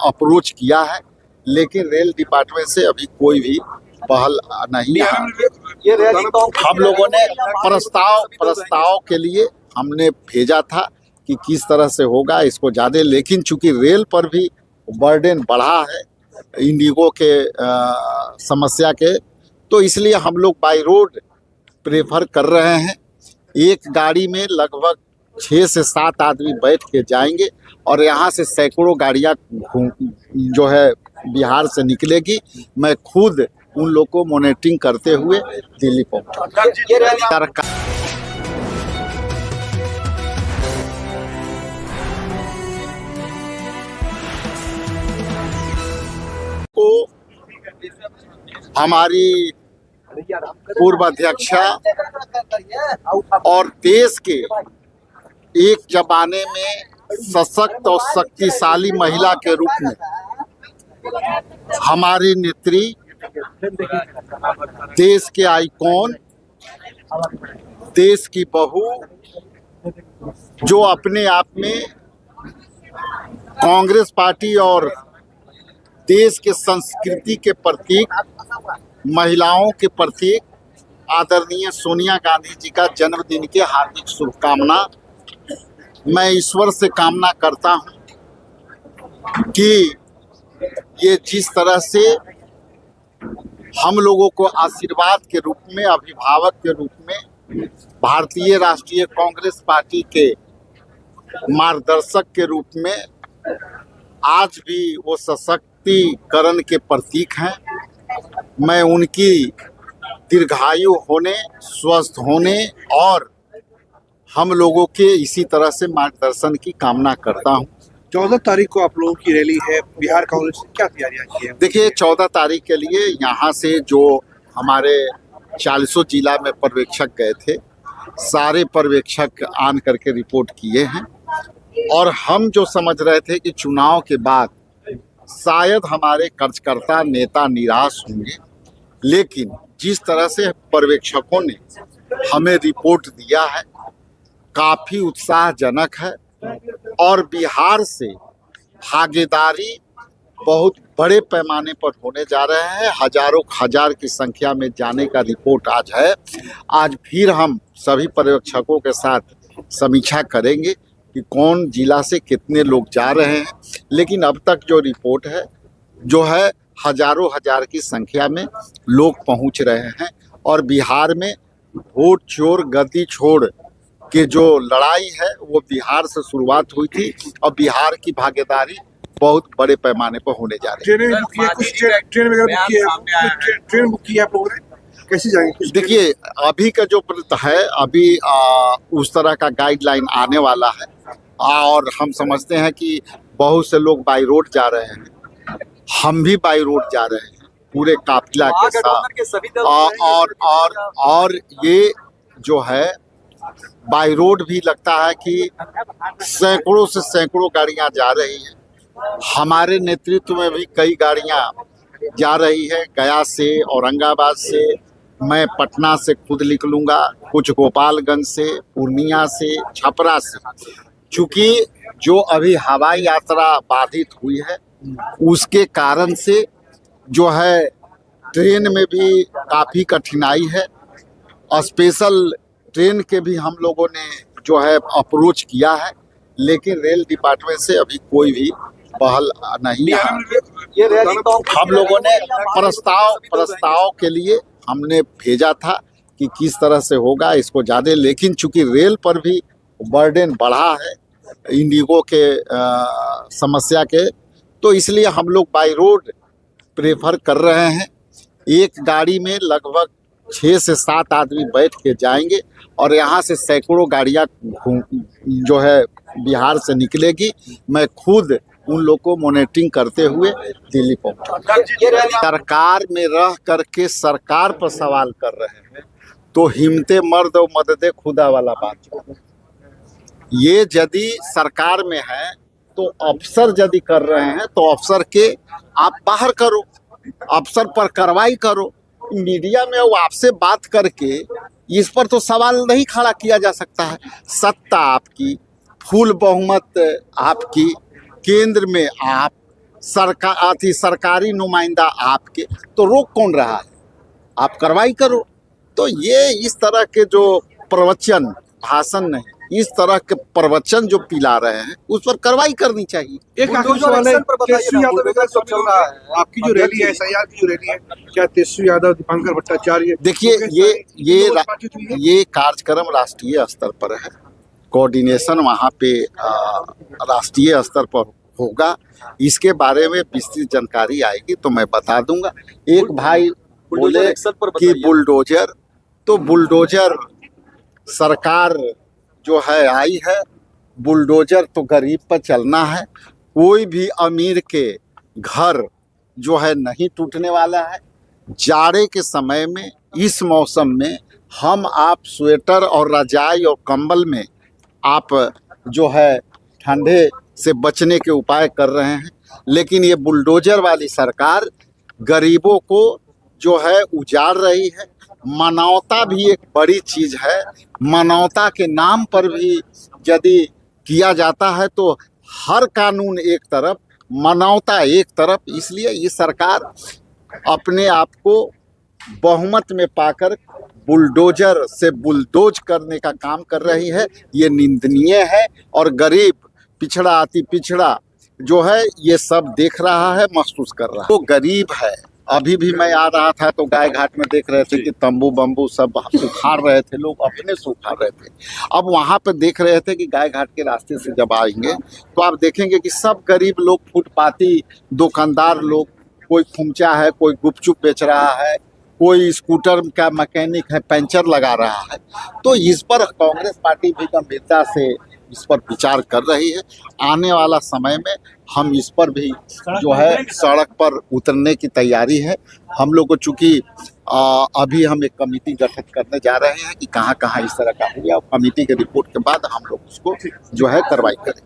Approach किया है, लेकिन रेल डिपार्टमेंट से अभी कोई भी पहल नहीं है। हम लोगों ने प्रस्ताव के लिए हमने भेजा था कि किस तरह से होगा इसको ज़्यादा, लेकिन चूंकि रेल पर भी बर्डन बढ़ा है इंडिगो के समस्या के, तो इसलिए हम लोग बाई रोड प्रेफर कर रहे हैं। एक गाड़ी में लगभग 6 से 7 आदमी बैठ के जाएंगे और यहाँ से सैकड़ों गाड़ियाँ जो है बिहार से निकलेगी। मैं खुद उन लोग को मॉनिटरिंग करते हुए दिल्ली पहुँचा। को हमारी पूर्व अध्यक्षा और देश के एक जमाने में सशक्त और शक्तिशाली महिला के रूप में हमारी नेत्री, देश के आइकॉन, देश की बहू, जो अपने आप में कांग्रेस पार्टी और देश के संस्कृति के प्रतीक, महिलाओं के प्रतीक आदरणीय सोनिया गांधी जी का जन्मदिन के हार्दिक शुभकामना। मैं ईश्वर से कामना करता हूं कि ये जिस तरह से हम लोगों को आशीर्वाद के रूप में, अभिभावक के रूप में, भारतीय राष्ट्रीय कांग्रेस पार्टी के मार्गदर्शक के रूप में आज भी वो सशक्तिकरण के प्रतीक हैं। मैं उनकी दीर्घायु होने, स्वस्थ होने और हम लोगों के इसी तरह से मार्गदर्शन की कामना करता हूं। 14 तारीख को आप लोगों की रैली है, बिहार कांग्रेस ने क्या तैयारियां की हैं? देखिए, 14 तारीख के लिए यहाँ से जो हमारे 40 जिला में पर्यवेक्षक गए थे, सारे पर्यवेक्षक आन करके रिपोर्ट किए हैं और हम जो समझ रहे थे कि चुनाव के बाद शायद हमारे कार्यकर्ता नेता निराश होंगे, लेकिन जिस तरह से पर्यवेक्षकों ने हमें रिपोर्ट दिया है काफ़ी उत्साहजनक है और बिहार से भागीदारी बहुत बड़े पैमाने पर होने जा रहे हैं। हजारों हजार की संख्या में जाने का रिपोर्ट आज है। आज फिर हम सभी पर्यवेक्षकों के साथ समीक्षा करेंगे कि कौन जिला से कितने लोग जा रहे हैं, लेकिन अब तक जो रिपोर्ट है जो है हजारों हजार की संख्या में लोग पहुंच रहे हैं और बिहार में वोट चोर गद्दी छोड़ के जो लड़ाई है वो बिहार से शुरुआत हुई थी और बिहार की भागीदारी बहुत बड़े पैमाने पर होने जा रही है। ट्रेन बुक की आप लोगों ने, कैसे जाएंगे? देखिए, अभी का जो है अभी उस तरह का गाइडलाइन आने वाला है और हम समझते हैं कि बहुत से लोग बाई रोड जा रहे हैं, हम भी बाई रोड जा रहे हैं पूरे काफिला के साथ और ये जो है बाई रोड भी लगता है कि सैकड़ों से सैकड़ों गाड़ियां जा रही हैं। हमारे नेतृत्व में भी कई गाड़ियां जा रही है, गया से, औरंगाबाद से, मैं पटना से खुद निकलूंगा, कुछ गोपालगंज से, पूर्णिया से, छपरा से। चूँकि जो अभी हवाई यात्रा बाधित हुई है उसके कारण से जो है ट्रेन में भी काफ़ी कठिनाई है। स्पेशल ट्रेन के भी हम लोगों ने जो है अप्रोच किया है, लेकिन रेल डिपार्टमेंट से अभी कोई भी पहल नहीं है। हम लोगों ने प्रस्ताव के लिए हमने भेजा था कि किस तरह से होगा इसको ज़्यादा, लेकिन चूंकि रेल पर भी बर्डन बढ़ा है इंडिगो के समस्या के, तो इसलिए हम लोग बाई रोड प्रेफर कर रहे हैं। एक गाड़ी में लगभग 6 से 7 आदमी बैठ के जाएंगे और यहाँ से सैकड़ों गाड़ियाँ जो है बिहार से निकलेगी। मैं खुद उन लोग को मॉनिटरिंग करते हुए दिल्ली पहुँचा। सरकार में रह करके सरकार पर सवाल कर रहे हैं तो हिम्मते मर्द और मददे खुदा वाला बात। ये यदि सरकार में है तो अफसर यदि कर रहे हैं तो अफसर के आप बाहर करो, अफसर पर कार्रवाई करो। मीडिया में वो आपसे बात करके इस पर तो सवाल नहीं खड़ा किया जा सकता है। सत्ता आपकी, फुल बहुमत आपकी, केंद्र में आप, सरकारी नुमाइंदा आपके, तो रोक कौन रहा है? आप कार्रवाई करो। तो ये इस तरह के जो प्रवचन, भाषण नहीं, इस तरह के प्रवचन जो पिला रहे हैं उस पर कार्रवाई करनी चाहिए। एक आखिरी सवाल है, तेजस्वी यादव का चल रहा है, आपकी जो रैली है, SIR की जो रैली है, क्या तेजस्वी यादव, दीपांकर भट्टाचार्य, देखिए ये कार्यक्रम राष्ट्रीय स्तर पर है, कोऑर्डिनेशन वहाँ पे राष्ट्रीय स्तर पर होगा। इसके बारे में विस्तृत जानकारी आएगी तो मैं बता दूंगा। एक भाई बोले कि बुलडोजर, तो बुलडोजर सरकार जो है आई है, बुलडोजर तो गरीब पर चलना है। कोई भी अमीर के घर जो है नहीं टूटने वाला है। जाड़े के समय में, इस मौसम में हम आप स्वेटर और रजाई और कंबल में आप जो है ठंडे से बचने के उपाय कर रहे हैं, लेकिन ये बुलडोजर वाली सरकार गरीबों को जो है उजाड़ रही है। मानवता भी एक बड़ी चीज है, मानवता के नाम पर भी यदि किया जाता है तो हर कानून एक तरफ, मानवता एक तरफ। इसलिए ये सरकार अपने आप को बहुमत में पाकर बुलडोजर से बुलडोज करने का काम कर रही है। ये निंदनीय है और गरीब, पिछड़ा, अति पिछड़ा जो है ये सब देख रहा है, महसूस कर रहा है। वो गरीब है। अभी भी मैं आ रहा था तो गाय घाट में देख रहे थे कि तंबू बम्बू सब सुखाड़ रहे थे, लोग अपने सुखाड़ रहे थे। अब वहाँ पे देख रहे थे कि गाय घाट के रास्ते से जब आएंगे तो आप देखेंगे कि सब गरीब लोग, फुटपाती दुकानदार लोग, कोई खुमचा है, कोई गुपचुप बेच रहा है, कोई स्कूटर का मैकेनिक है, पंचर लगा रहा है। तो इस पर कांग्रेस पार्टी भी गंभीरता से इस पर विचार कर रही है। आने वाला समय में हम इस पर भी जो है सड़क पर उतरने की तैयारी है। हम लोग को चूँकि अभी हम एक कमेटी गठित करने जा रहे हैं कि कहाँ कहाँ इस तरह का हो गया, और कमेटी के रिपोर्ट के बाद हम लोग उसको जो है कार्रवाई करें।